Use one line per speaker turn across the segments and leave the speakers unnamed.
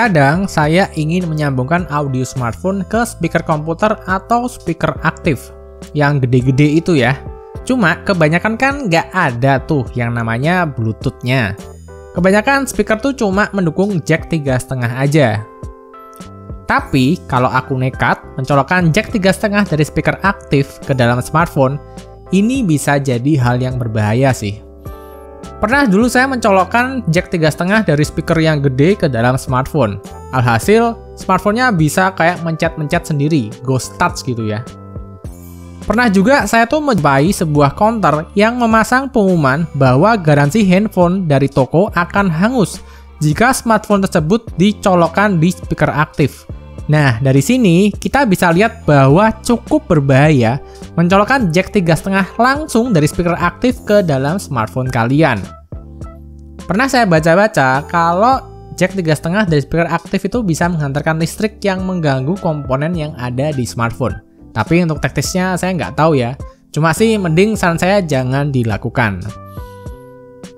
Terkadang saya ingin menyambungkan audio smartphone ke speaker komputer atau speaker aktif yang gede-gede itu ya. Cuma kebanyakan kan nggak ada tuh yang namanya Bluetooth-nya. Kebanyakan speaker tuh cuma mendukung jack 3,5 aja. Tapi kalau aku nekat mencolokkan jack 3,5 dari speaker aktif ke dalam smartphone, ini bisa jadi hal yang berbahaya sih. Pernah dulu saya mencolokkan jack 3,5 dari speaker yang gede ke dalam smartphone. Alhasil, smartphone-nya bisa kayak mencet-mencet sendiri, ghost touch gitu ya. Pernah juga saya tuh menjumpai sebuah counter yang memasang pengumuman bahwa garansi handphone dari toko akan hangus jika smartphone tersebut dicolokkan di speaker aktif. Nah, dari sini kita bisa lihat bahwa cukup berbahaya mencolokkan jack 3,5 langsung dari speaker aktif ke dalam smartphone kalian. Pernah saya baca-baca kalau jack 3,5 dari speaker aktif itu bisa menghantarkan listrik yang mengganggu komponen yang ada di smartphone. Tapi untuk teknisnya saya nggak tahu ya. Cuma sih mending saran saya jangan dilakukan.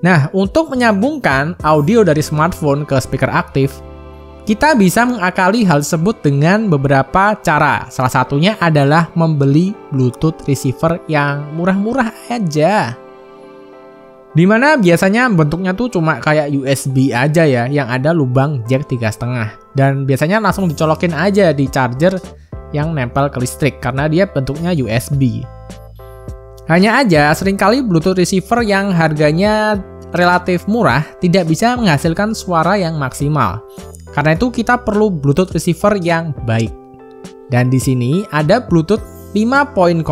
Nah, untuk menyambungkan audio dari smartphone ke speaker aktif, kita bisa mengakali hal tersebut dengan beberapa cara. Salah satunya adalah membeli Bluetooth receiver yang murah-murah aja. Dimana biasanya bentuknya tuh cuma kayak USB aja ya, yang ada lubang jack 3,5. Dan biasanya langsung dicolokin aja di charger yang nempel ke listrik, karena dia bentuknya USB. Hanya aja, seringkali Bluetooth receiver yang harganya relatif murah tidak bisa menghasilkan suara yang maksimal. Karena itu kita perlu Bluetooth receiver yang baik. Dan di sini ada Bluetooth 5.0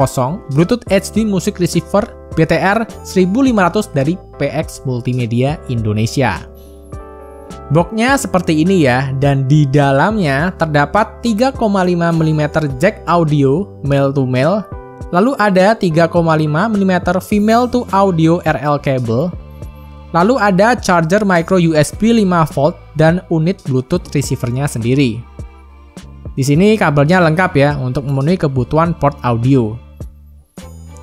Bluetooth HD Music Receiver BTR 1500 dari PX Multimedia Indonesia. Boxnya seperti ini ya, dan di dalamnya terdapat 3,5 mm jack audio male to male, lalu ada 3,5 mm female to audio RL cable, lalu ada charger micro USB 5V dan unit Bluetooth receivernya sendiri. Di sini kabelnya lengkap ya untuk memenuhi kebutuhan port audio.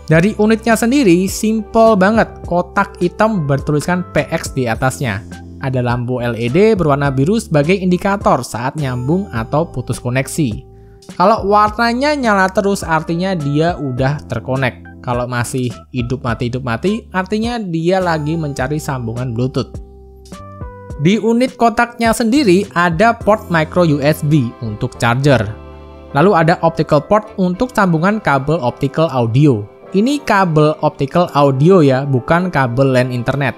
Dari unitnya sendiri simple banget, kotak hitam bertuliskan PX di atasnya. Ada lampu LED berwarna biru sebagai indikator saat nyambung atau putus koneksi. Kalau warnanya nyala terus artinya dia udah terkonek. Kalau masih hidup mati, artinya dia lagi mencari sambungan Bluetooth. Di unit kotaknya sendiri ada port micro USB untuk charger. Lalu ada optical port untuk sambungan kabel optical audio. Ini kabel optical audio ya, bukan kabel LAN internet.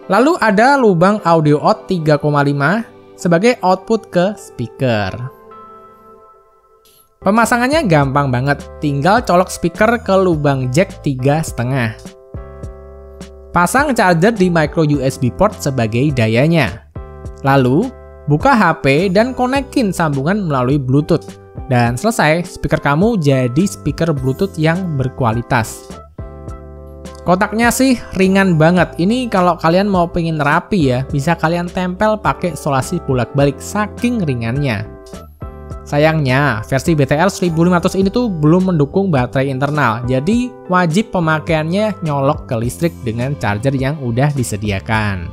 Lalu ada lubang audio out 3,5 sebagai output ke speaker. Pemasangannya gampang banget, tinggal colok speaker ke lubang jack 3,5. Pasang charger di micro USB port sebagai dayanya. Lalu, buka HP dan konekin sambungan melalui Bluetooth. Dan selesai, speaker kamu jadi speaker Bluetooth yang berkualitas. Kotaknya sih ringan banget. Ini kalau kalian mau pengen rapi ya, bisa kalian tempel pakai solasi bolak-balik saking ringannya. Sayangnya, versi BTR 1500 ini tuh belum mendukung baterai internal, jadi wajib pemakaiannya nyolok ke listrik dengan charger yang udah disediakan.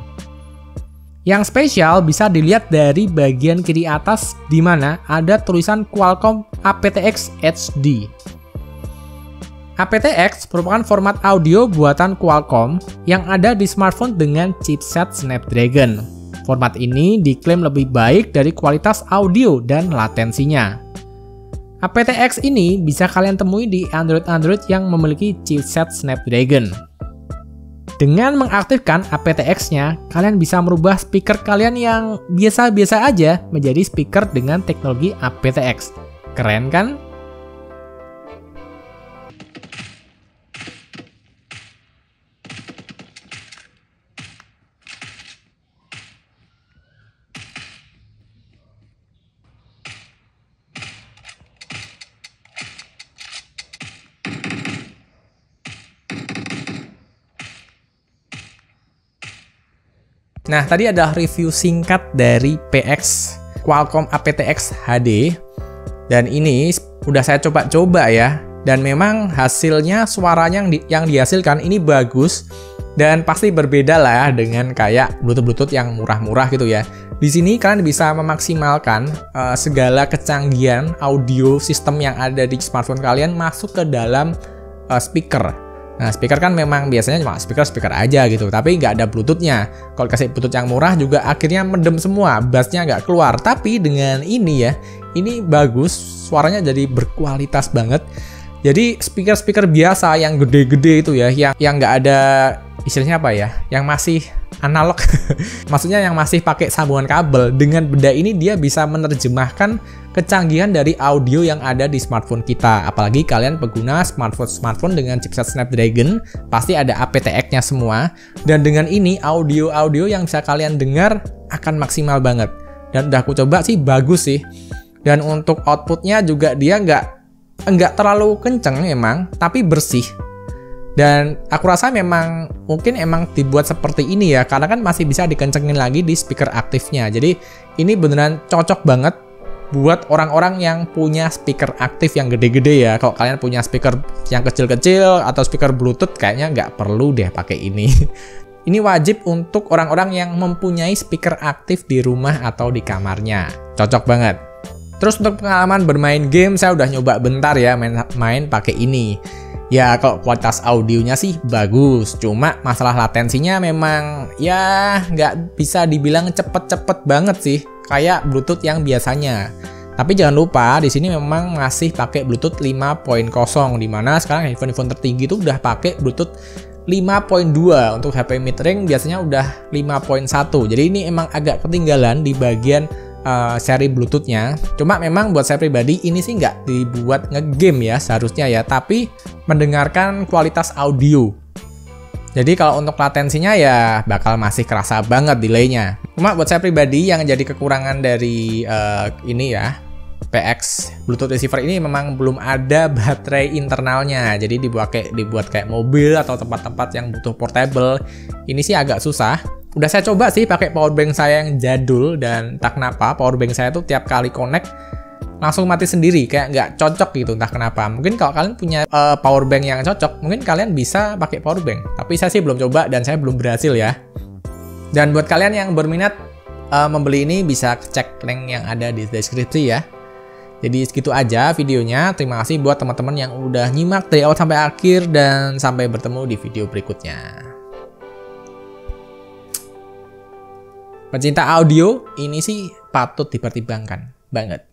Yang spesial bisa dilihat dari bagian kiri atas di mana ada tulisan Qualcomm aptX HD. aptX merupakan format audio buatan Qualcomm yang ada di smartphone dengan chipset Snapdragon. Format ini diklaim lebih baik dari kualitas audio dan latensinya. aptX ini bisa kalian temui di Android yang memiliki chipset Snapdragon. Dengan mengaktifkan aptX-nya, kalian bisa merubah speaker kalian yang biasa-biasa aja menjadi speaker dengan teknologi aptX. Keren kan? Nah, tadi adalah review singkat dari PX Qualcomm aptX HD. Dan ini udah saya coba-coba ya. Dan memang hasilnya, suaranya yang dihasilkan ini bagus dan pasti berbeda lah dengan kayak Bluetooth yang murah-murah gitu ya. Di sini kalian bisa memaksimalkan segala kecanggihan audio sistem yang ada di smartphone kalian masuk ke dalam speaker. Nah, speaker kan memang biasanya cuma speaker aja gitu, tapi nggak ada Bluetooth-nya. Kalau kasih Bluetooth yang murah juga akhirnya mendem semua, bass-nya nggak keluar. Tapi dengan ini ya, ini bagus, suaranya jadi berkualitas banget. Jadi speaker biasa yang gede-gede itu ya, yang nggak ada istilahnya apa ya, yang masih analog, maksudnya yang masih pakai sambungan kabel. Dengan benda ini dia bisa menerjemahkan kecanggihan dari audio yang ada di smartphone kita. Apalagi kalian pengguna smartphone dengan chipset Snapdragon, pasti ada aptX-nya semua. Dan dengan ini audio yang bisa kalian dengar akan maksimal banget. Dan udah aku coba sih, bagus sih. Dan untuk outputnya juga dia nggak terlalu kenceng emang, tapi bersih. Dan aku rasa mungkin emang dibuat seperti ini ya, karena kan masih bisa dikencengin lagi di speaker aktifnya. Jadi ini beneran cocok banget buat orang-orang yang punya speaker aktif yang gede-gede ya. Kalau kalian punya speaker yang kecil-kecil atau speaker Bluetooth, kayaknya nggak perlu deh pakai ini. Ini wajib untuk orang-orang yang mempunyai speaker aktif di rumah atau di kamarnya. Cocok banget. Terus untuk pengalaman bermain game, saya udah nyoba bentar ya main pakai ini. Ya kalau kualitas audionya sih bagus, cuma masalah latensinya memang ya nggak bisa dibilang cepet-cepet banget sih, kayak Bluetooth yang biasanya. Tapi jangan lupa di sini memang masih pakai Bluetooth 5.0, dimana sekarang handphone tertinggi itu udah pakai Bluetooth 5.2. Untuk HP mid-range biasanya udah 5.1. Jadi ini emang agak ketinggalan di bagian seri Bluetooth-nya. Cuma memang buat saya pribadi ini sih nggak dibuat ngegame ya seharusnya ya, tapi mendengarkan kualitas audio. Jadi kalau untuk latensinya ya bakal masih kerasa banget delay-nya. Cuma buat saya pribadi yang jadi kekurangan dari ini ya, PX Bluetooth receiver ini memang belum ada baterai internalnya. Jadi dibuat kayak mobil atau tempat-tempat yang butuh portable. Ini sih agak susah. Udah saya coba sih pakai powerbank saya yang jadul, dan entah kenapa powerbank saya tuh tiap kali connect langsung mati sendiri, kayak nggak cocok gitu, entah kenapa. Mungkin kalau kalian punya powerbank yang cocok, mungkin kalian bisa pakai powerbank. Tapi saya sih belum coba dan saya belum berhasil ya. Dan buat kalian yang berminat membeli ini, bisa cek link yang ada di deskripsi ya. Jadi segitu aja videonya. Terima kasih buat teman-teman yang udah nyimak dari awal sampai akhir, dan sampai bertemu di video berikutnya. Pencinta audio, ini sih patut dipertimbangkan banget.